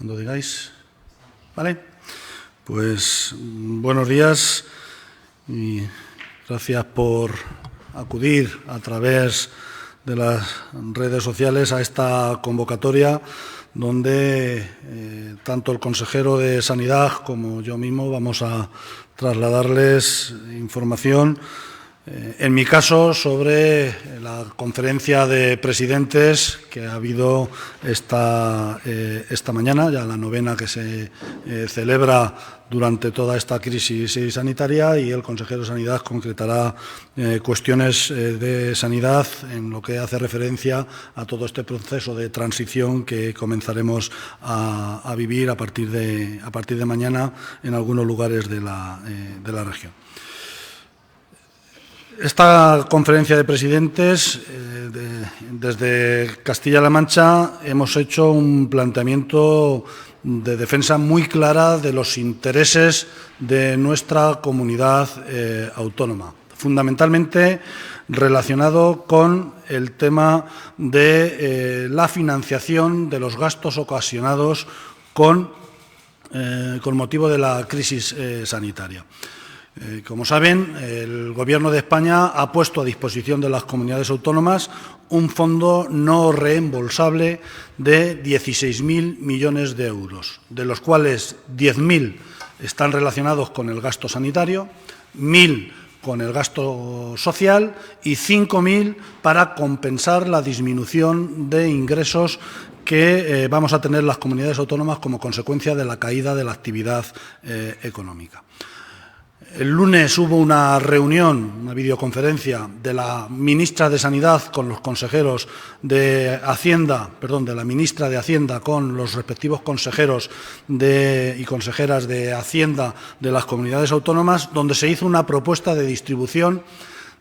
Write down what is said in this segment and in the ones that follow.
Cuando digáis. ¿Vale? Pues buenos días y gracias por acudir a través de las redes sociales a esta convocatoria donde tanto el consejero de Sanidad como yo mismo vamos a trasladarles información, en mi caso, sobre la conferencia de presidentes que ha habido esta mañana, ya la novena que se celebra durante toda esta crisis sanitaria, y el consejero de Sanidad concretará cuestiones de sanidad en lo que hace referencia a todo este proceso de transición que comenzaremos a vivir a partir de mañana en algunos lugares de la región. Esta conferencia de presidentes, desde Castilla-La Mancha, hemos hecho un planteamiento de defensa muy clara de los intereses de nuestra comunidad autónoma, fundamentalmente relacionado con el tema de la financiación de los gastos ocasionados con motivo de la crisis sanitaria. Como saben, el Gobierno de España ha puesto a disposición de las comunidades autónomas un fondo no reembolsable de 16.000 millones de euros, de los cuales 10.000 están relacionados con el gasto sanitario, 1.000 con el gasto social y 5.000 para compensar la disminución de ingresos que vamos a tener las comunidades autónomas como consecuencia de la caída de la actividad económica. El lunes hubo una reunión, una videoconferencia de la ministra de Sanidad con los consejeros de Hacienda, de la ministra de Hacienda con los respectivos consejeros y consejeras de Hacienda de las comunidades autónomas, donde se hizo una propuesta de distribución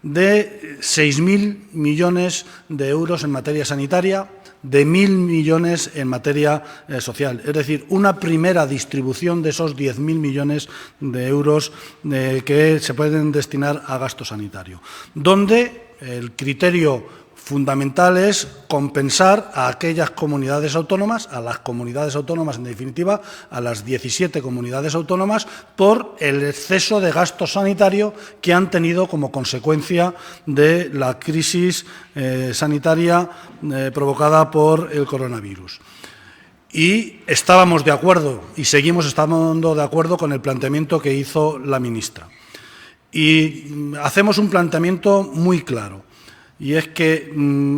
de 6.000 millones de euros en materia sanitaria, de 1.000 millones en materia social. Es decir, una primera distribución de esos 10.000 millones de euros que se pueden destinar a gasto sanitario, donde el criterio fundamental es compensar a aquellas comunidades autónomas, a las comunidades autónomas en definitiva, a las 17 comunidades autónomas, por el exceso de gasto sanitario que han tenido como consecuencia de la crisis sanitaria provocada por el coronavirus. Y estábamos de acuerdo, y seguimos estando de acuerdo con el planteamiento que hizo la ministra. Y hacemos un planteamiento muy claro. Y es que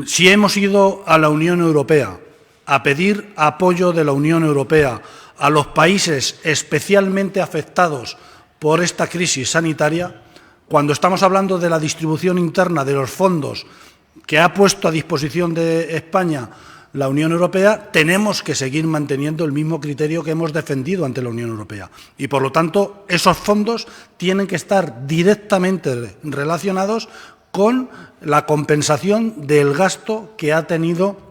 si hemos ido a la Unión Europea a pedir apoyo de la Unión Europea a los países especialmente afectados por esta crisis sanitaria, cuando estamos hablando de la distribución interna de los fondos que ha puesto a disposición de España la Unión Europea, tenemos que seguir manteniendo el mismo criterio que hemos defendido ante la Unión Europea. Y, por lo tanto, esos fondos tienen que estar directamente relacionados con la compensación del gasto que ha tenido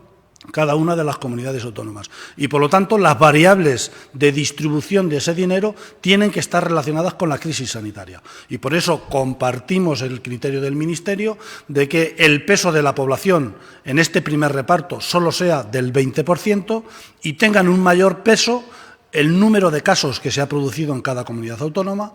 cada una de las comunidades autónomas. Y, por lo tanto, las variables de distribución de ese dinero tienen que estar relacionadas con la crisis sanitaria. Y por eso compartimos el criterio del Ministerio de que el peso de la población en este primer reparto solo sea del 20% y tengan un mayor peso el número de casos que se ha producido en cada comunidad autónoma,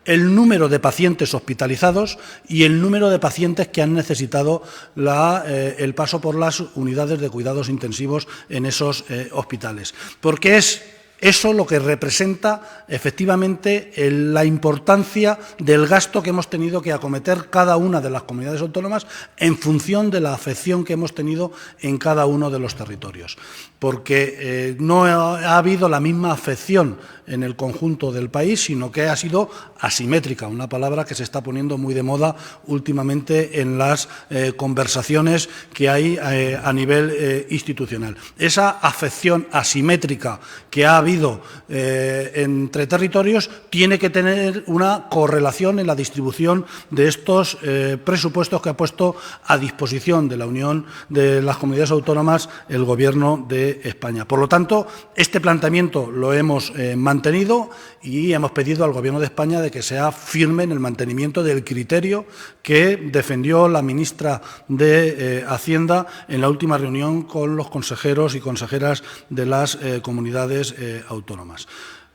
el número de pacientes hospitalizados y el número de pacientes que han necesitado el paso por las unidades de cuidados intensivos en esos hospitales. Porque es eso lo que representa efectivamente la importancia del gasto que hemos tenido que acometer cada una de las comunidades autónomas en función de la afección que hemos tenido en cada uno de los territorios. Porque no ha habido la misma afección en el conjunto del país, sino que ha sido asimétrica, una palabra que se está poniendo muy de moda últimamente en las conversaciones que hay a nivel institucional. Esa afección asimétrica que ha habido entre territorios tiene que tener una correlación en la distribución de estos presupuestos que ha puesto a disposición de la Unión de las Comunidades Autónomas el Gobierno de España. Por lo tanto, este planteamiento lo hemos mantenido y hemos pedido al Gobierno de España de que sea firme en el mantenimiento del criterio que defendió la ministra de Hacienda en la última reunión con los consejeros y consejeras de las comunidades autónomas.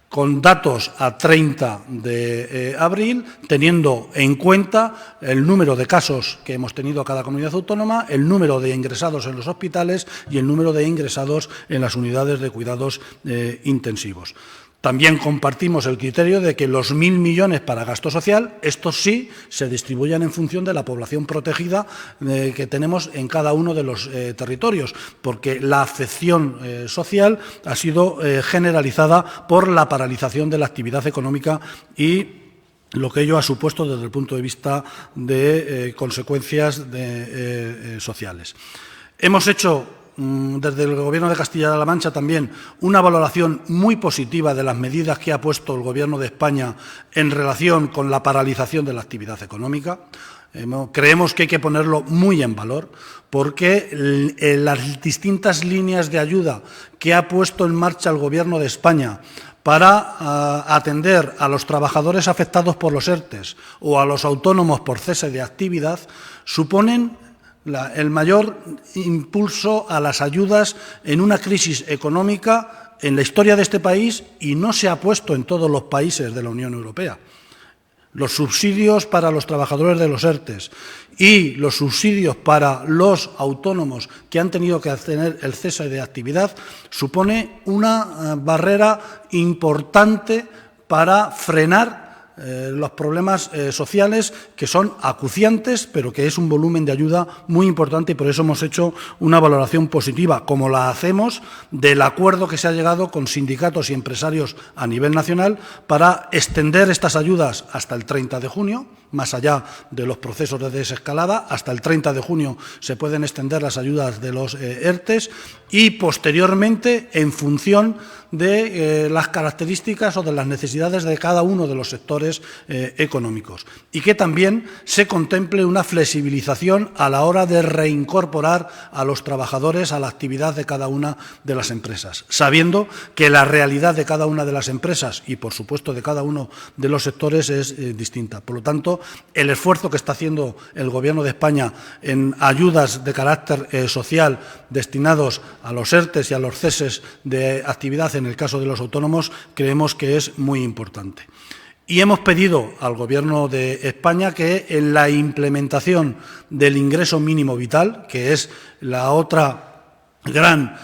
Con datos a 30 de abril, teniendo en cuenta el número de casos que hemos tenido cada comunidad autónoma, el número de ingresados en los hospitales y el número de ingresados en las unidades de cuidados intensivos. También compartimos el criterio de que los 1.000 millones para gasto social, estos sí se distribuyan en función de la población protegida que tenemos en cada uno de los territorios, porque la afección social ha sido generalizada por la paralización de la actividad económica y lo que ello ha supuesto desde el punto de vista de consecuencias sociales. Hemos hecho desde el Gobierno de Castilla-La Mancha también una valoración muy positiva de las medidas que ha puesto el Gobierno de España en relación con la paralización de la actividad económica. Creemos que hay que ponerlo muy en valor porque las distintas líneas de ayuda que ha puesto en marcha el Gobierno de España para atender a los trabajadores afectados por los ERTEs o a los autónomos por cese de actividad suponen el mayor impulso a las ayudas en una crisis económica en la historia de este país y no se ha puesto en todos los países de la Unión Europea. Los subsidios para los trabajadores de los ERTEs y los subsidios para los autónomos que han tenido que tener el cese de actividad supone una barrera importante para frenar los problemas sociales que son acuciantes, pero que es un volumen de ayuda muy importante y por eso hemos hecho una valoración positiva, como la hacemos del acuerdo que se ha llegado con sindicatos y empresarios a nivel nacional para extender estas ayudas hasta el 30 de junio, más allá de los procesos de desescalada. Hasta el 30 de junio se pueden extender las ayudas de los ERTEs y posteriormente, en función de las características o de las necesidades de cada uno de los sectores económicos. Y que también se contemple una flexibilización a la hora de reincorporar a los trabajadores a la actividad de cada una de las empresas, sabiendo que la realidad de cada una de las empresas y, por supuesto, de cada uno de los sectores es distinta. Por lo tanto, el esfuerzo que está haciendo el Gobierno de España en ayudas de carácter social destinados a los ERTEs y a los ceses de actividad en el caso de los autónomos, creemos que es muy importante. Y hemos pedido al Gobierno de España que en la implementación del ingreso mínimo vital, que es la otra gran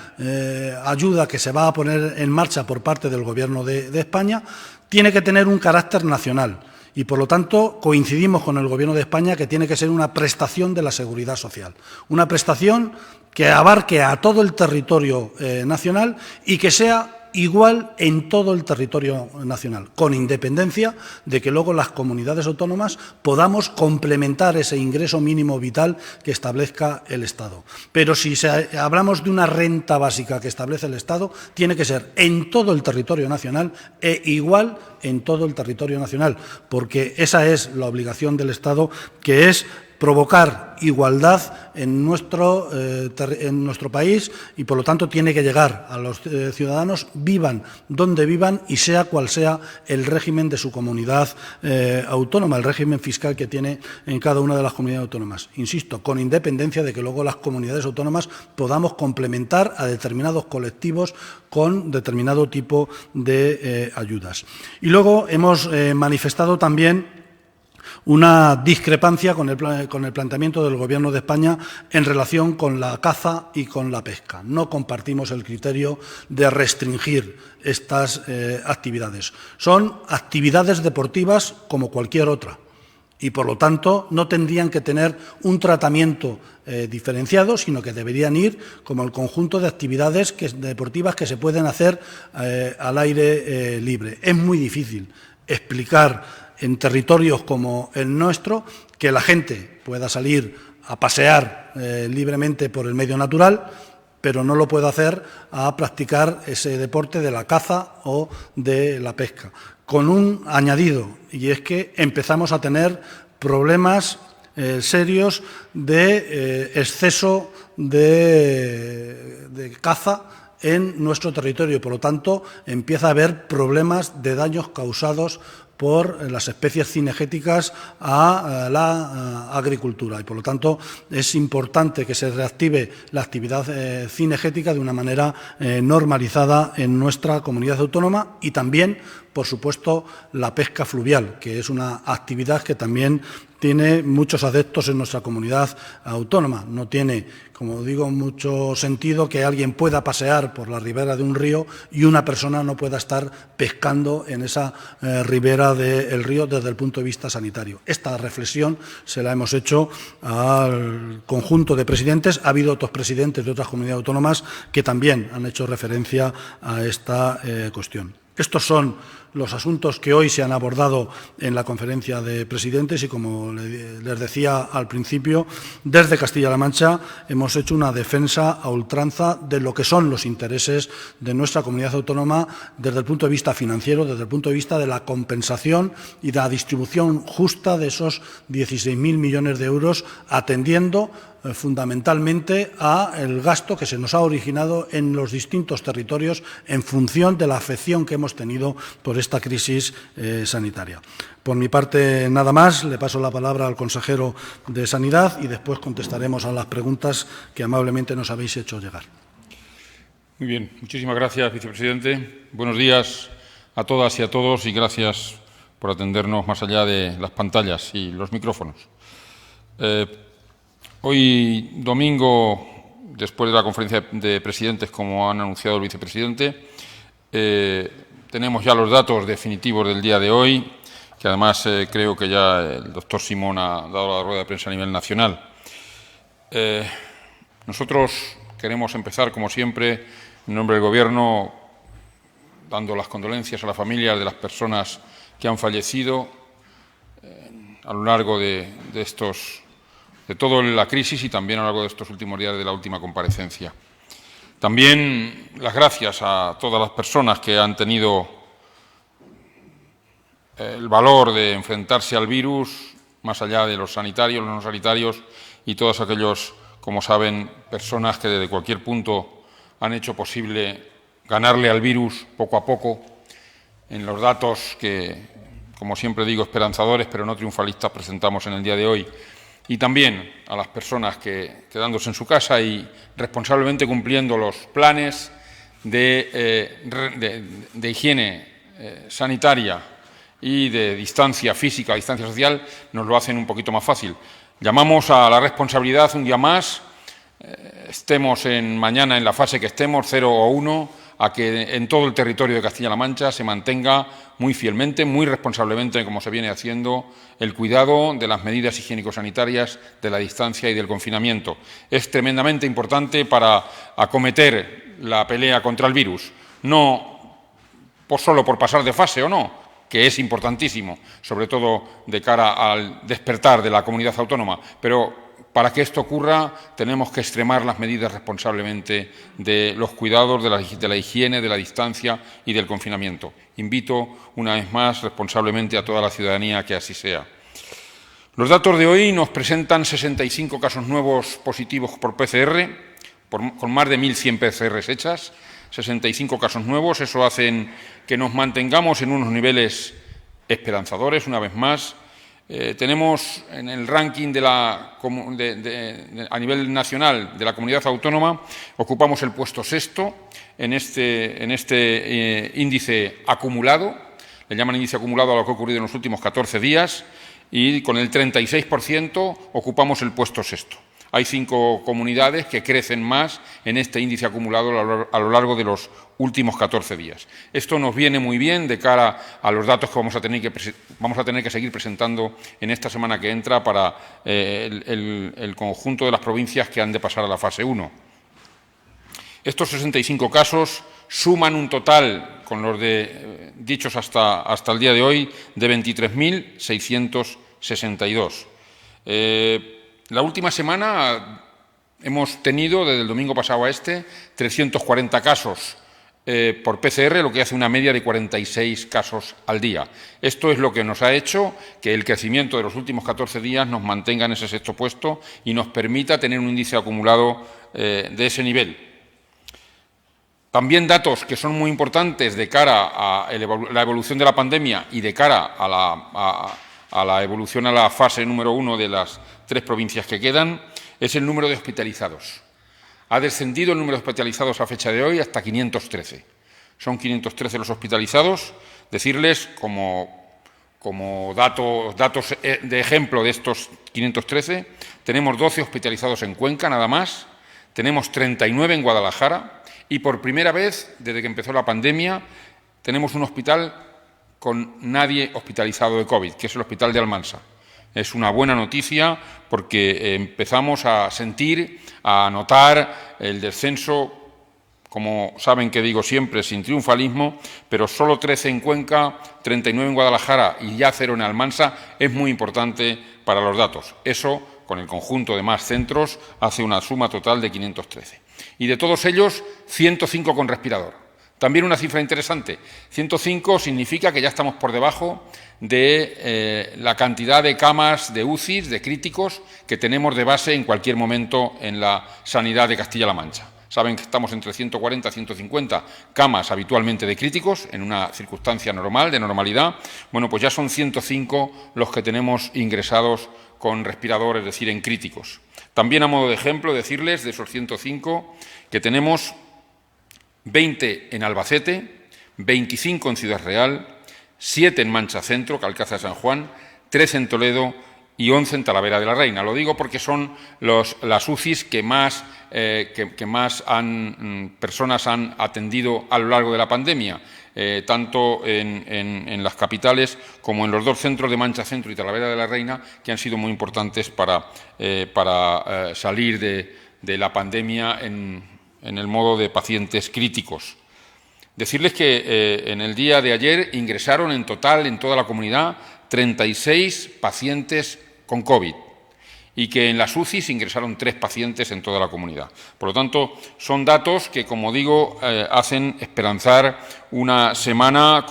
ayuda que se va a poner en marcha por parte del Gobierno de España, tiene que tener un carácter nacional. Y, por lo tanto, coincidimos con el Gobierno de España que tiene que ser una prestación de la seguridad social. Una prestación que abarque a todo el territorio nacional y que sea igual en todo el territorio nacional, con independencia de que luego las comunidades autónomas podamos complementar ese ingreso mínimo vital que establezca el Estado. Pero si hablamos de una renta básica que establece el Estado, tiene que ser en todo el territorio nacional e igual en todo el territorio nacional, porque esa es la obligación del Estado, que es provocar igualdad en nuestro país y, por lo tanto, tiene que llegar a los ciudadanos, vivan donde vivan y sea cual sea el régimen de su comunidad autónoma, el régimen fiscal que tiene en cada una de las comunidades autónomas. Insisto, con independencia de que luego las comunidades autónomas podamos complementar a determinados colectivos con determinado tipo de ayudas. Y luego hemos manifestado también una discrepancia con el planteamiento del Gobierno de España en relación con la caza y con la pesca. No compartimos el criterio de restringir estas actividades. Son actividades deportivas como cualquier otra y, por lo tanto, no tendrían que tener un tratamiento diferenciado, sino que deberían ir como el conjunto de actividades deportivas que se pueden hacer al aire libre. Es muy difícil explicar en territorios como el nuestro que la gente pueda salir a pasear libremente por el medio natural, pero no lo puede hacer a practicar ese deporte de la caza o de la pesca. Con un añadido, y es que empezamos a tener problemas serios de exceso de caza en nuestro territorio. Por lo tanto, empieza a haber problemas de daños causados por las especies cinegéticas a la agricultura. Y, por lo tanto, es importante que se reactive la actividad cinegética de una manera normalizada en nuestra comunidad autónoma y también, por supuesto, la pesca fluvial, que es una actividad que también tiene muchos adeptos en nuestra comunidad autónoma. No tiene, como digo, mucho sentido que alguien pueda pasear por la ribera de un río y una persona no pueda estar pescando en esa ribera del río desde el punto de vista sanitario. Esta reflexión se la hemos hecho al conjunto de presidentes. Ha habido otros presidentes de otras comunidades autónomas que también han hecho referencia a esta cuestión. Estos son los asuntos que hoy se han abordado en la conferencia de presidentes y, como les decía al principio, desde Castilla-La Mancha hemos hecho una defensa a ultranza de lo que son los intereses de nuestra comunidad autónoma desde el punto de vista financiero, desde el punto de vista de la compensación y de la distribución justa de esos 16.000 millones de euros, atendiendo fundamentalmente a el gasto que se nos ha originado en los distintos territorios en función de la afección que hemos tenido por esta crisis sanitaria. Por mi parte, nada más. Le paso la palabra al consejero de Sanidad y después contestaremos a las preguntas que amablemente nos habéis hecho llegar. Muy bien. Muchísimas gracias, vicepresidente. Buenos días a todas y a todos y gracias por atendernos más allá de las pantallas y los micrófonos. Hoy, domingo, después de la conferencia de presidentes, como han anunciado el vicepresidente, tenemos ya los datos definitivos del día de hoy, que además creo que ya el doctor Simón ha dado la rueda de prensa a nivel nacional. Nosotros queremos empezar, como siempre, en nombre del Gobierno, dando las condolencias a las familias de las personas que han fallecido a lo largo de toda la crisis y también a lo largo de estos últimos días de la última comparecencia. También las gracias a todas las personas que han tenido el valor de enfrentarse al virus, más allá de los sanitarios, los no sanitarios y todos aquellos, como saben, personas que desde cualquier punto han hecho posible ganarle al virus poco a poco en los datos que, como siempre digo, esperanzadores pero no triunfalistas presentamos en el día de hoy. Y también a las personas que, quedándose en su casa y responsablemente cumpliendo los planes de higiene sanitaria y de distancia física, distancia social, nos lo hacen un poquito más fácil. Llamamos a la responsabilidad un día más, estemos mañana en la fase que estemos, 0 o 1, a que en todo el territorio de Castilla-La Mancha se mantenga muy fielmente, muy responsablemente, como se viene haciendo, el cuidado de las medidas higiénico-sanitarias, de la distancia y del confinamiento. Es tremendamente importante para acometer la pelea contra el virus, no solo por pasar de fase o no, que es importantísimo, sobre todo de cara al despertar de la comunidad autónoma, pero para que esto ocurra tenemos que extremar las medidas responsablemente de los cuidados, de la higiene, de la distancia y del confinamiento. Invito una vez más responsablemente a toda la ciudadanía a que así sea. Los datos de hoy nos presentan 65 casos nuevos positivos por PCR, con más de 1.100 PCRs hechas, 65 casos nuevos. Eso hace que nos mantengamos en unos niveles esperanzadores, una vez más. Tenemos en el ranking a nivel nacional de la comunidad autónoma, ocupamos el puesto 6º en este índice acumulado, le llaman índice acumulado a lo que ha ocurrido en los últimos 14 días, y con el 36% ocupamos el puesto 6º. Hay 5 comunidades que crecen más en este índice acumulado a lo largo de los últimos 14 días. Esto nos viene muy bien de cara a los datos que vamos a tener que seguir presentando en esta semana que entra para el conjunto de las provincias que han de pasar a la fase 1. Estos 65 casos suman un total, con los dichos hasta el día de hoy, de 23.662. La última semana hemos tenido, desde el domingo pasado a 340 casos por PCR, lo que hace una media de 46 casos al día. Esto es lo que nos ha hecho que el crecimiento de los últimos 14 días nos mantenga en ese 6º puesto y nos permita tener un índice acumulado de ese nivel. También datos que son muy importantes de cara a la evolución de la pandemia y de cara a la evolución a la fase número 1 de las 3 provincias que quedan, es el número de hospitalizados. Ha descendido el número de hospitalizados a fecha de hoy hasta 513. Son 513 los hospitalizados. Decirles, como datos de ejemplo de estos 513, tenemos 12 hospitalizados en Cuenca, nada más, tenemos 39 en Guadalajara y por primera vez, desde que empezó la pandemia, tenemos un hospital con nadie hospitalizado de COVID, que es el Hospital de Almansa. Es una buena noticia porque empezamos a sentir, a notar el descenso, como saben que digo siempre, sin triunfalismo, pero solo 13 en Cuenca, 39 en Guadalajara y ya 0 en Almansa, es muy importante para los datos. Eso, con el conjunto de más centros, hace una suma total de 513. Y de todos ellos, 105 con respirador. También una cifra interesante. 105 significa que ya estamos por debajo de la cantidad de camas de UCIs, de críticos, que tenemos de base en cualquier momento en la sanidad de Castilla-La Mancha. Saben que estamos entre 140 y 150 camas habitualmente de críticos, en una circunstancia normal, de normalidad. Bueno, pues ya son 105 los que tenemos ingresados con respirador, es decir, en críticos. También, a modo de ejemplo, decirles de esos 105 que tenemos 20 en Albacete, 25 en Ciudad Real, 7 en Mancha Centro, Alcázar de San Juan, 13 en Toledo y 11 en Talavera de la Reina. Lo digo porque son las UCIs que más personas han atendido a lo largo de la pandemia, tanto en las capitales como en los 2 centros de Mancha Centro y Talavera de la Reina, que han sido muy importantes para salir de la pandemia en el modo de pacientes críticos. Decirles que en el día de ayer ingresaron en total en toda la comunidad 36 pacientes con COVID y que en las UCIs ingresaron 3 pacientes en toda la comunidad. Por lo tanto, son datos que, como digo, hacen esperanzar una semana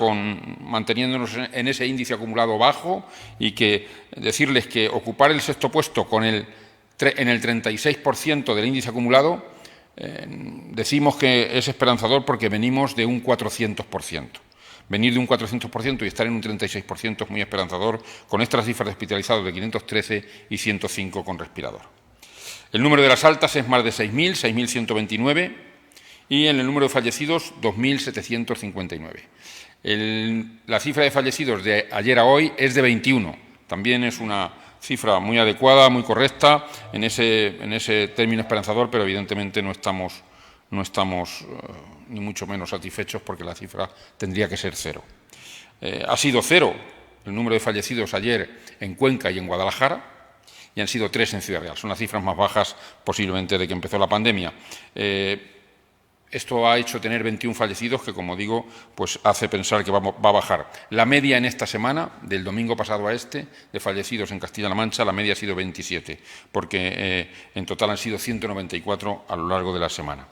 manteniéndonos en ese índice acumulado bajo y que decirles que ocupar el 6º puesto en el 36% del índice acumulado, decimos que es esperanzador porque venimos de un 400%. Venir de un 400% y estar en un 36% es muy esperanzador, con estas cifras de hospitalizados de 513 y 105 con respirador. El número de las altas es más de 6.000, 6.129, y en el número de fallecidos, 2.759. La cifra de fallecidos de ayer a hoy es de 21. También es una cifra muy adecuada, muy correcta, en ese término esperanzador, pero evidentemente no estamos ni mucho menos satisfechos porque la cifra tendría que ser 0. Ha sido 0 el número de fallecidos ayer en Cuenca y en Guadalajara y han sido 3 en Ciudad Real. Son las cifras más bajas posiblemente de que empezó la pandemia. Esto ha hecho tener 21 fallecidos que, como digo, pues hace pensar que va a bajar. La media en esta semana, del domingo pasado a este, de fallecidos en Castilla-La Mancha, la media ha sido 27, porque en total han sido 194 a lo largo de la semana.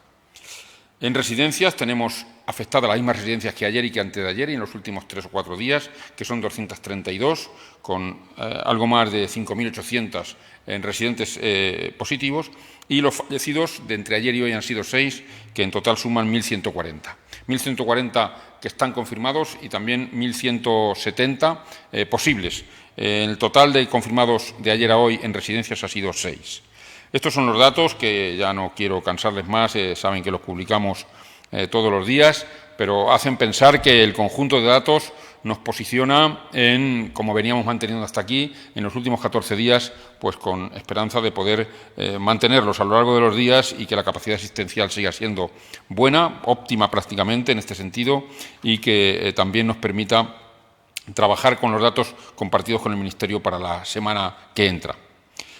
En residencias tenemos afectadas las mismas residencias que ayer y que antes de ayer y en los últimos 3 o 4 días, que son 232, con algo más de 5.800 en residentes positivos, y los fallecidos de entre ayer y hoy han sido 6, que en total suman 1.140. 1.140 que están confirmados y también 1.170 posibles. El total de confirmados de ayer a hoy en residencias ha sido 6. Estos son los datos que ya no quiero cansarles más, saben que los publicamos todos los días, pero hacen pensar que el conjunto de datos nos posiciona como veníamos manteniendo hasta aquí, en los últimos 14 días, pues con esperanza de poder mantenerlos a lo largo de los días y que la capacidad asistencial siga siendo buena, óptima prácticamente en este sentido, y que también nos permita trabajar con los datos compartidos con el Ministerio para la semana que entra.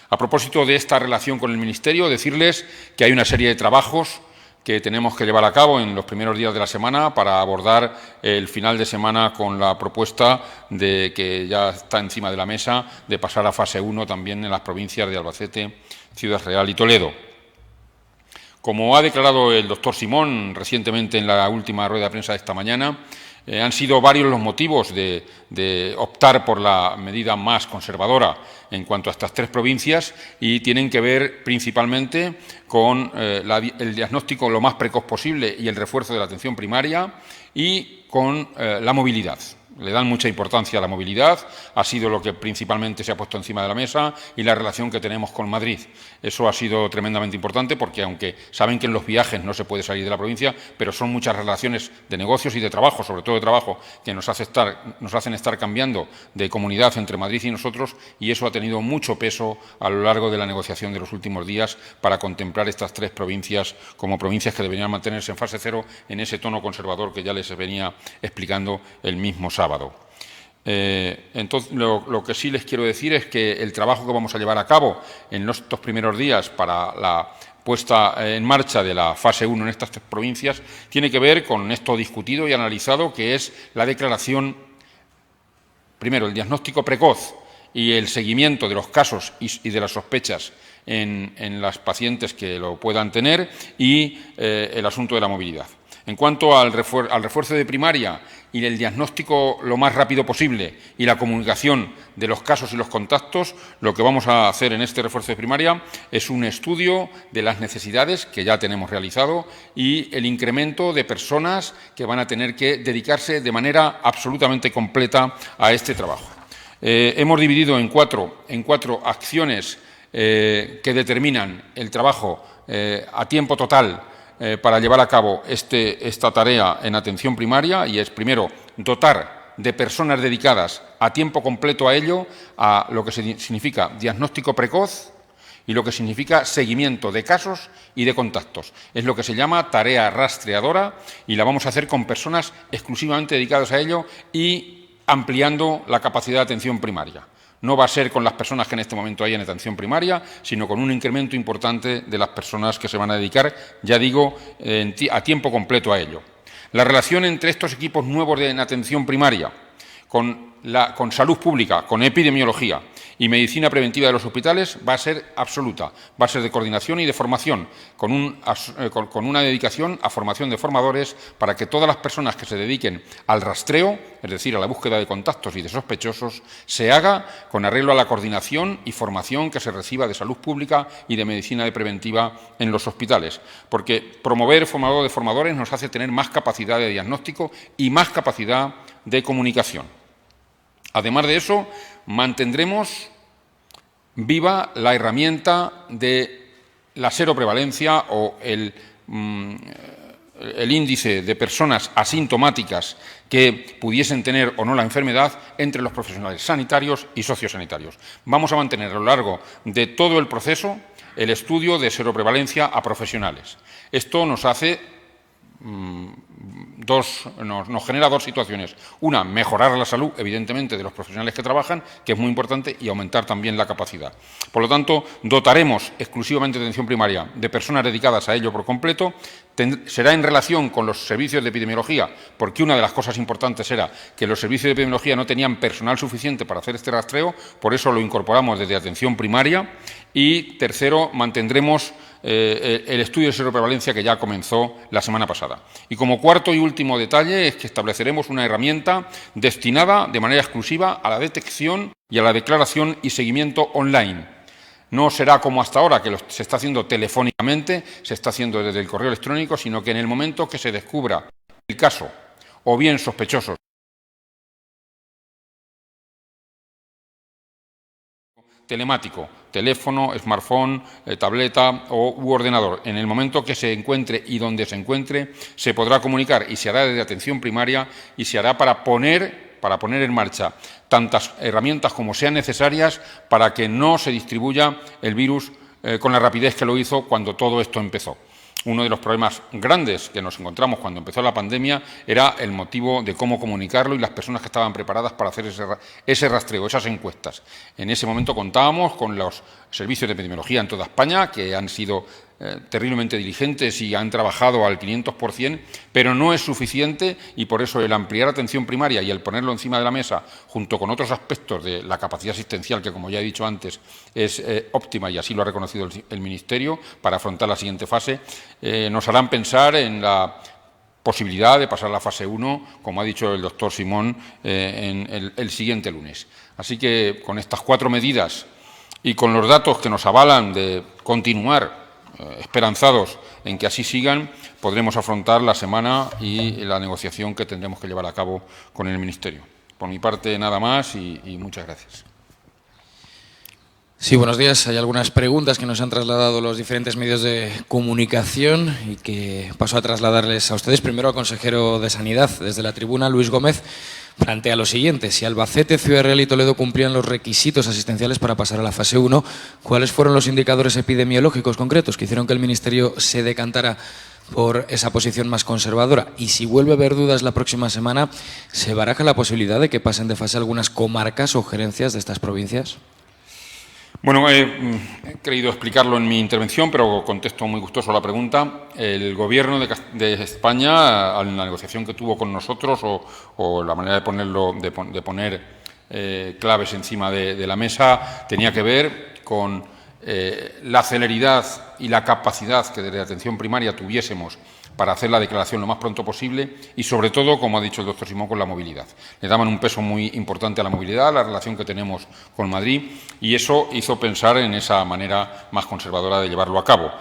A propósito de esta relación con el Ministerio, decirles que hay una serie de trabajos que tenemos que llevar a cabo en los primeros días de la semana para abordar el final de semana con la propuesta de que ya está encima de la mesa de pasar a fase 1 también en las provincias de Albacete, Ciudad Real y Toledo. Como ha declarado el doctor Simón recientemente en la última rueda de prensa de esta mañana, Han sido varios los motivos de optar por la medida más conservadora en cuanto a estas 3 provincias y tienen que ver principalmente con el diagnóstico lo más precoz posible y el refuerzo de la atención primaria y con la movilidad. Le dan mucha importancia a la movilidad, ha sido lo que principalmente se ha puesto encima de la mesa y la relación que tenemos con Madrid. Eso ha sido tremendamente importante porque, aunque saben que en los viajes no se puede salir de la provincia, pero son muchas relaciones de negocios y de trabajo, sobre todo de trabajo, que nos hacen estar cambiando de comunidad entre Madrid y nosotros, y eso ha tenido mucho peso a lo largo de la negociación de los últimos días para contemplar estas 3 provincias como provincias que deberían mantenerse en fase 0 en ese tono conservador que ya les venía explicando el mismo sábado. Entonces, lo que sí les quiero decir es que el trabajo que vamos a llevar a cabo en estos primeros días para la puesta en marcha de la fase 1 en estas 3 provincias tiene que ver con esto discutido y analizado, que es la declaración, primero, el diagnóstico precoz y el seguimiento de los casos y de las sospechas en las pacientes que lo puedan tener, y el asunto de la movilidad. En cuanto al refuerzo de primaria y el diagnóstico lo más rápido posible y la comunicación de los casos y los contactos, lo que vamos a hacer en este refuerzo de primaria es un estudio de las necesidades que ya tenemos realizado y el incremento de personas que van a tener que dedicarse de manera absolutamente completa a este trabajo. Hemos dividido en cuatro acciones que determinan el trabajo a tiempo total para llevar a cabo esta tarea en atención primaria, y es, primero, dotar de personas dedicadas a tiempo completo a ello, a lo que significa diagnóstico precoz y lo que significa seguimiento de casos y de contactos. Es lo que se llama tarea rastreadora y la vamos a hacer con personas exclusivamente dedicadas a ello y ampliando la capacidad de atención primaria. No va a ser con las personas que en este momento hay en atención primaria, sino con un incremento importante de las personas que se van a dedicar, ya digo, a tiempo completo a ello. La relación entre estos equipos nuevos en atención primaria con salud pública, con epidemiología y medicina preventiva de los hospitales va a ser absoluta, va a ser de coordinación y de formación, con una dedicación a formación de formadores para que todas las personas que se dediquen al rastreo, es decir, a la búsqueda de contactos y de sospechosos, se haga con arreglo a la coordinación y formación que se reciba de salud pública y de medicina preventiva en los hospitales, porque promover formador de formadores nos hace tener más capacidad de diagnóstico y más capacidad de comunicación. Además de eso, mantendremos viva la herramienta de la seroprevalencia o el índice de personas asintomáticas que pudiesen tener o no la enfermedad entre los profesionales sanitarios y sociosanitarios. Vamos a mantener a lo largo de todo el proceso el estudio de seroprevalencia a profesionales. Esto nos hace nos genera 2 situaciones. Una, mejorar la salud, evidentemente, de los profesionales que trabajan, que es muy importante, y aumentar también la capacidad. Por lo tanto, dotaremos exclusivamente de atención primaria de personas dedicadas a ello por completo. Será en relación con los servicios de epidemiología, porque una de las cosas importantes era que los servicios de epidemiología no tenían personal suficiente para hacer este rastreo, por eso lo incorporamos desde atención primaria. Y tercero, mantendremos el estudio de seroprevalencia que ya comenzó la semana pasada. Y como cuarto y último detalle es que estableceremos una herramienta destinada de manera exclusiva a la detección y a la declaración y seguimiento online. No será como hasta ahora, que se está haciendo telefónicamente, se está haciendo desde el correo electrónico, sino que en el momento que se descubra el caso, o bien sospechosos, telemático, teléfono, smartphone, tableta u ordenador. En el momento que se encuentre y donde se encuentre, se podrá comunicar y se hará desde atención primaria y se hará para poner en marcha tantas herramientas como sean necesarias para que no se distribuya el virus con la rapidez que lo hizo cuando todo esto empezó. Uno de los problemas grandes que nos encontramos cuando empezó la pandemia era el motivo de cómo comunicarlo y las personas que estaban preparadas para hacer ese rastreo, esas encuestas. En ese momento contábamos con los servicios de epidemiología en toda España, que han sido terriblemente diligentes y han trabajado al 500%, pero no es suficiente, y por eso el ampliar atención primaria y el ponerlo encima de la mesa, junto con otros aspectos de la capacidad asistencial, que como ya he dicho antes es óptima, y así lo ha reconocido el Ministerio, para afrontar la siguiente fase, nos harán pensar en la posibilidad de pasar a la fase 1, como ha dicho el doctor Simón, en el siguiente lunes. Así que con estas 4 medidas y con los datos que nos avalan de continuar esperanzados en que así sigan, podremos afrontar la semana y la negociación que tendremos que llevar a cabo con el Ministerio. Por mi parte, nada más y muchas gracias. Sí, buenos días. Hay algunas preguntas que nos han trasladado los diferentes medios de comunicación y que paso a trasladarles a ustedes. Primero al consejero de Sanidad. Desde la tribuna, Luis Gómez plantea lo siguiente. Si Albacete, Ciudad Real y Toledo cumplían los requisitos asistenciales para pasar a la fase 1, ¿cuáles fueron los indicadores epidemiológicos concretos que hicieron que el Ministerio se decantara por esa posición más conservadora? Y si vuelve a haber dudas la próxima semana, ¿se baraja la posibilidad de que pasen de fase algunas comarcas o gerencias de estas provincias? Bueno, he querido explicarlo en mi intervención, pero contesto muy gustoso a la pregunta. El Gobierno de España, en la negociación que tuvo con nosotros, o la manera de poner claves encima de la mesa, tenía que ver con la celeridad y la capacidad que desde la atención primaria tuviésemos para hacer la declaración lo más pronto posible y, sobre todo, como ha dicho el doctor Simón, con la movilidad. Le daban un peso muy importante a la movilidad, a la relación que tenemos con Madrid, y eso hizo pensar en esa manera más conservadora de llevarlo a cabo.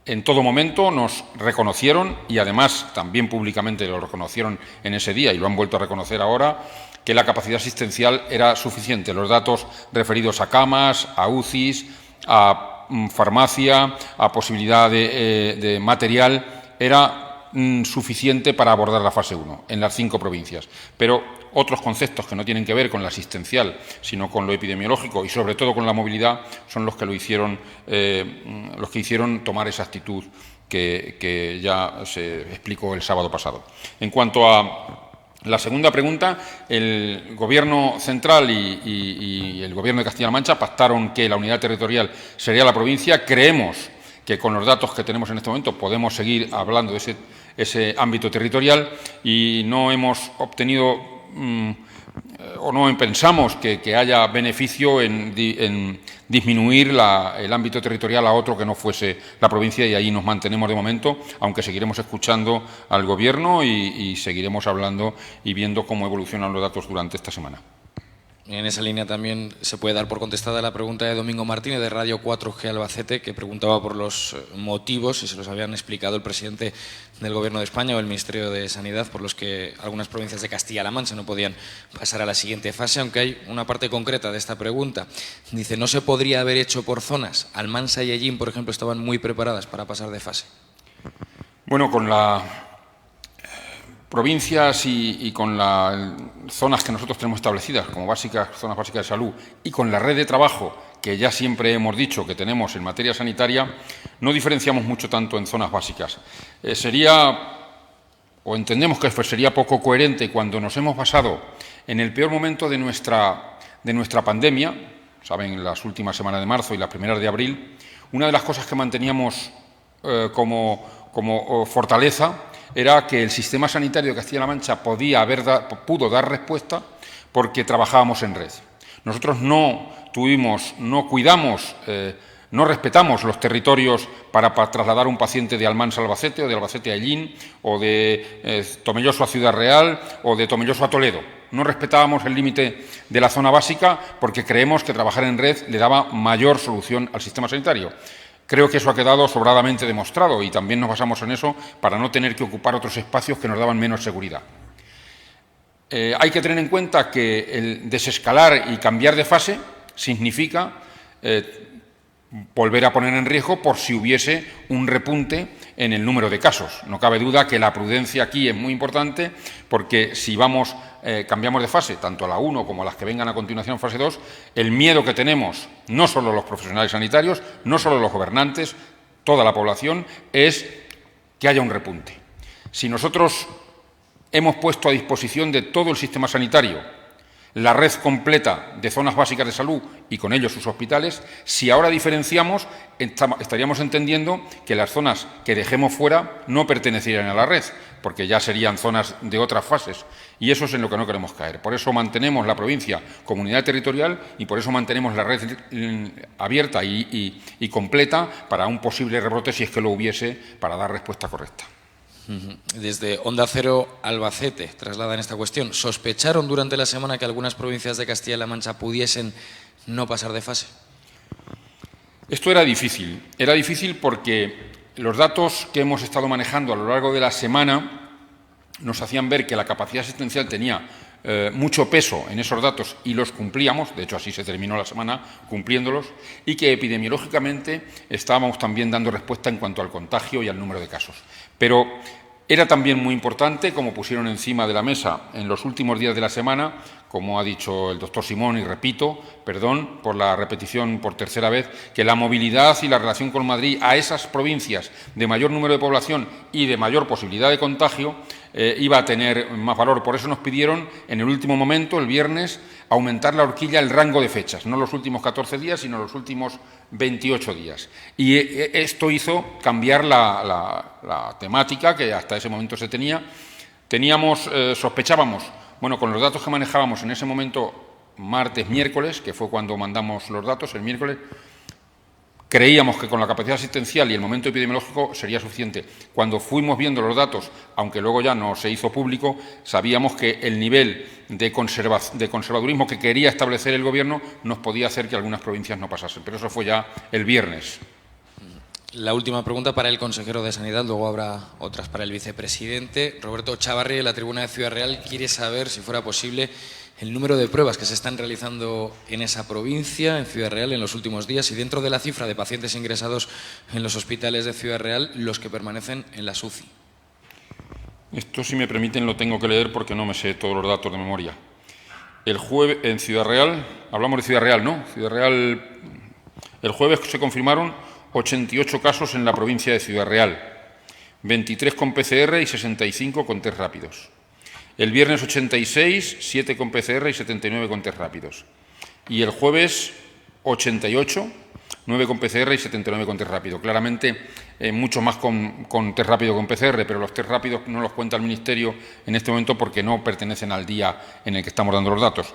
En todo momento nos reconocieron, y además también públicamente lo reconocieron en ese día y lo han vuelto a reconocer ahora, que la capacidad asistencial era suficiente. Los datos referidos a camas, a UCIs, a farmacia, a posibilidad de material, era suficiente para abordar la fase 1 en las 5 provincias. Pero otros conceptos que no tienen que ver con la asistencial, sino con lo epidemiológico y sobre todo con la movilidad, son los que hicieron tomar esa actitud que ya se explicó el sábado pasado. En cuanto a la segunda pregunta, el Gobierno central y el Gobierno de Castilla-La Mancha pactaron que la unidad territorial sería la provincia. Creemos que con los datos que tenemos en este momento podemos seguir hablando de ese ámbito territorial y no hemos obtenido o no pensamos que haya beneficio en disminuir el ámbito territorial a otro que no fuese la provincia, y ahí nos mantenemos de momento, aunque seguiremos escuchando al Gobierno y seguiremos hablando y viendo cómo evolucionan los datos durante esta semana. En esa línea también se puede dar por contestada la pregunta de Domingo Martínez, de Radio 4G Albacete, que preguntaba por los motivos, si se los habían explicado el presidente del Gobierno de España o el Ministerio de Sanidad, por los que algunas provincias de Castilla-La Mancha no podían pasar a la siguiente fase, aunque hay una parte concreta de esta pregunta. Dice, ¿no se podría haber hecho por zonas? Almansa y Hellín, por ejemplo, estaban muy preparadas para pasar de fase. Bueno, con las provincias y con las zonas que nosotros tenemos establecidas como zonas básicas de salud, y con la red de trabajo que ya siempre hemos dicho que tenemos en materia sanitaria, no diferenciamos mucho tanto en zonas básicas. Entendemos que sería poco coherente cuando nos hemos basado en el peor momento de nuestra pandemia, saben, en las últimas semanas de marzo y las primeras de abril. Una de las cosas que manteníamos como fortaleza era que el sistema sanitario de Castilla-La Mancha pudo dar respuesta porque trabajábamos en red. Nosotros no respetamos los territorios para trasladar un paciente de Almansa a Albacete o de Albacete a Hellín o de Tomelloso a Ciudad Real o de Tomelloso a Toledo. No respetábamos el límite de la zona básica porque creemos que trabajar en red le daba mayor solución al sistema sanitario. Creo que eso ha quedado sobradamente demostrado y también nos basamos en eso para no tener que ocupar otros espacios que nos daban menos seguridad. Hay que tener en cuenta que el desescalar y cambiar de fase significa volver a poner en riesgo por si hubiese un repunte en el número de casos. No cabe duda que la prudencia aquí es muy importante porque si cambiamos de fase, tanto a la 1 como a las que vengan a continuación, fase 2, el miedo que tenemos, no solo los profesionales sanitarios, no solo los gobernantes, toda la población, es que haya un repunte. Si nosotros hemos puesto a disposición de todo el sistema sanitario la red completa de zonas básicas de salud y con ello sus hospitales, si ahora diferenciamos, estaríamos entendiendo que las zonas que dejemos fuera no pertenecerían a la red, porque ya serían zonas de otras fases, y eso es en lo que no queremos caer. Por eso mantenemos la provincia como unidad territorial y por eso mantenemos la red abierta y completa para un posible rebrote, si es que lo hubiese, para dar respuesta correcta. Desde Onda Cero Albacete trasladan esta cuestión. ¿Sospecharon durante la semana que algunas provincias de Castilla-La Mancha pudiesen no pasar de fase? Esto era difícil. Era difícil porque los datos que hemos estado manejando a lo largo de la semana nos hacían ver que la capacidad asistencial tenía mucho peso en esos datos y los cumplíamos, de hecho así se terminó la semana cumpliéndolos, y que epidemiológicamente estábamos también dando respuesta en cuanto al contagio y al número de casos. Pero era también muy importante, como pusieron encima de la mesa en los últimos días de la semana, como ha dicho el doctor Simón, y repito, perdón por la repetición por tercera vez, que la movilidad y la relación con Madrid a esas provincias de mayor número de población y de mayor posibilidad de contagio iba a tener más valor. Por eso nos pidieron en el último momento, el viernes, aumentar la horquilla, el rango de fechas, no los últimos 14 días, sino los últimos 28 días. Y esto hizo cambiar la temática que hasta ese momento se tenía. Sospechábamos, bueno, con los datos que manejábamos en ese momento, martes, miércoles, que fue cuando mandamos los datos, el miércoles, creíamos que con la capacidad asistencial y el momento epidemiológico sería suficiente. Cuando fuimos viendo los datos, aunque luego ya no se hizo público, sabíamos que el nivel de conservadurismo que quería establecer el Gobierno nos podía hacer que algunas provincias no pasasen. Pero eso fue ya el viernes. La última pregunta para el consejero de Sanidad, luego habrá otras para el vicepresidente. Roberto Chavarri, de la tribuna de Ciudad Real, quiere saber, si fuera posible, el número de pruebas que se están realizando en esa provincia, en Ciudad Real, en los últimos días, y dentro de la cifra de pacientes ingresados en los hospitales de Ciudad Real, los que permanecen en la UCI. Esto, si me permiten, lo tengo que leer porque no me sé todos los datos de memoria. El jueves, en Ciudad Real, hablamos de Ciudad Real, ¿no? Ciudad Real, el jueves se confirmaron 88 casos en la provincia de Ciudad Real, 23 con PCR y 65 con test rápidos. El viernes 86, 7 con PCR y 79 con test rápidos. Y el jueves 88, 9 con PCR y 79 con test rápido. Claramente mucho más con test rápido que con PCR, pero los test rápidos no los cuenta el Ministerio en este momento porque no pertenecen al día en el que estamos dando los datos.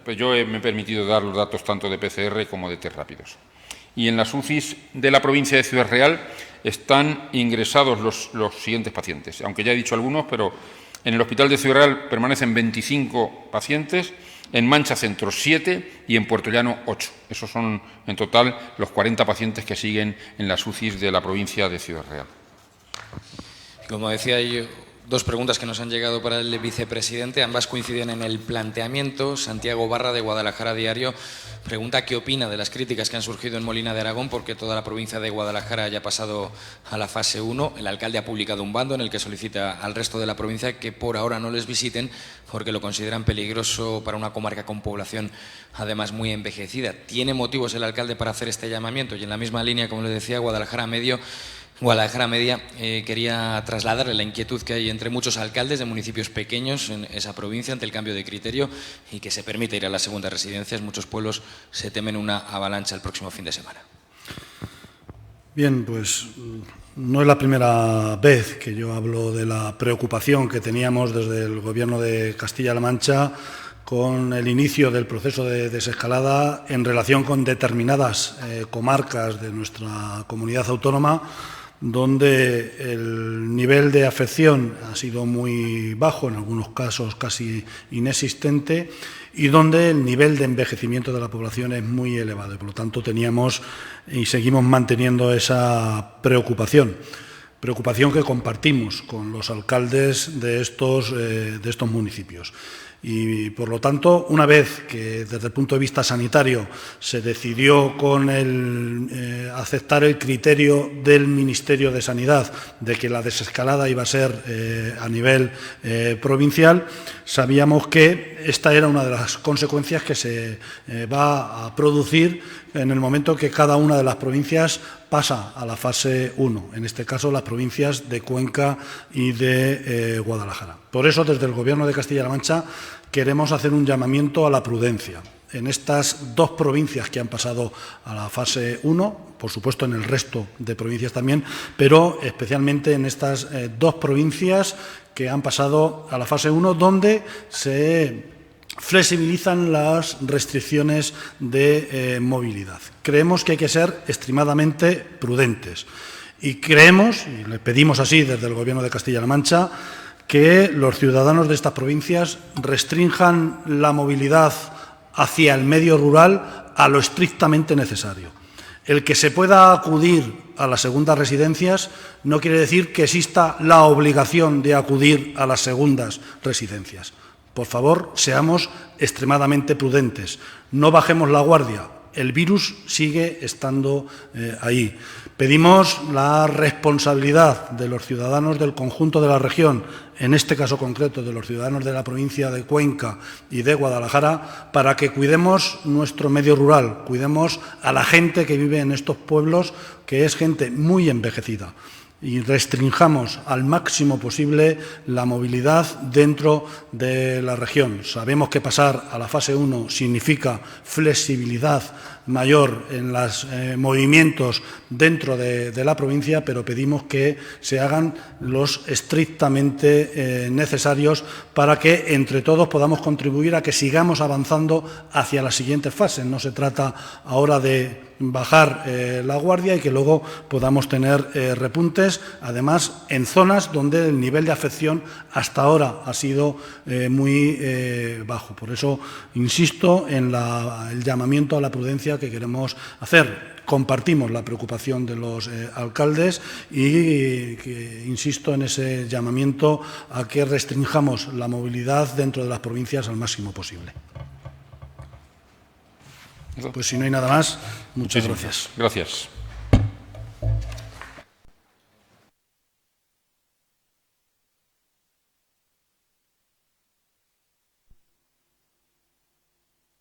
Pues yo me he permitido dar los datos tanto de PCR como de test rápidos. Y en las UCIs de la provincia de Ciudad Real están ingresados los siguientes pacientes. Aunque ya he dicho algunos, pero en el Hospital de Ciudad Real permanecen 25 pacientes, en Mancha Centro 7 y en Puerto Llano 8. Esos son en total los 40 pacientes que siguen en las UCIs de la provincia de Ciudad Real. Como decía yo, dos preguntas que nos han llegado para el vicepresidente, ambas coinciden en el planteamiento. Santiago Barra, de Guadalajara Diario, pregunta qué opina de las críticas que han surgido en Molina de Aragón porque toda la provincia de Guadalajara haya pasado a la fase 1. El alcalde ha publicado un bando en el que solicita al resto de la provincia que por ahora no les visiten porque lo consideran peligroso para una comarca con población además muy envejecida. ¿Tiene motivos el alcalde para hacer este llamamiento? Y en la misma línea, como le decía, Guadalajara Media quería trasladarle la inquietud que hay entre muchos alcaldes de municipios pequeños en esa provincia ante el cambio de criterio y que se permite ir a las segundas residencias. Muchos pueblos se temen una avalancha el próximo fin de semana. Bien, pues no es la primera vez que yo hablo de la preocupación que teníamos desde el Gobierno de Castilla-La Mancha con el inicio del proceso de desescalada en relación con determinadas comarcas de nuestra comunidad autónoma, donde el nivel de afección ha sido muy bajo, en algunos casos casi inexistente, y donde el nivel de envejecimiento de la población es muy elevado. Y por lo tanto, teníamos y seguimos manteniendo esa preocupación que compartimos con los alcaldes de estos municipios. Y, por lo tanto, una vez que desde el punto de vista sanitario se decidió con aceptar el criterio del Ministerio de Sanidad de que la desescalada iba a ser a nivel provincial, sabíamos que esta era una de las consecuencias que se va a producir en el momento que cada una de las provincias pasa a la fase 1, en este caso las provincias de Cuenca y de Guadalajara. Por eso, desde el Gobierno de Castilla-La Mancha, queremos hacer un llamamiento a la prudencia. En estas dos provincias que han pasado a la fase 1, por supuesto en el resto de provincias también, pero especialmente en estas dos provincias que han pasado a la fase 1, donde se flexibilizan las restricciones de movilidad. Creemos que hay que ser extremadamente prudentes Y creemos, y le pedimos así desde el Gobierno de Castilla-La Mancha, que los ciudadanos de estas provincias restrinjan la movilidad hacia el medio rural a lo estrictamente necesario. El que se pueda acudir a las segundas residencias no quiere decir que exista la obligación de acudir a las segundas residencias. Por favor, seamos extremadamente prudentes. No bajemos la guardia. El virus sigue estando ahí. Pedimos la responsabilidad de los ciudadanos del conjunto de la región, en este caso concreto de los ciudadanos de la provincia de Cuenca y de Guadalajara, para que cuidemos nuestro medio rural, cuidemos a la gente que vive en estos pueblos, que es gente muy envejecida, y restringamos al máximo posible la movilidad dentro de la región. Sabemos que pasar a la fase 1 significa flexibilidad mayor en los movimientos dentro de la provincia, pero pedimos que se hagan los estrictamente necesarios para que entre todos podamos contribuir a que sigamos avanzando hacia las siguientes fases. No se trata ahora de bajar la guardia y que luego podamos tener repuntes, además en zonas donde el nivel de afección hasta ahora ha sido muy bajo. Por eso insisto en el llamamiento a la prudencia que queremos hacer. Compartimos la preocupación de los alcaldes y insisto en ese llamamiento a que restringamos la movilidad dentro de las provincias al máximo posible. Pues si no hay nada más, muchas gracias. Gracias.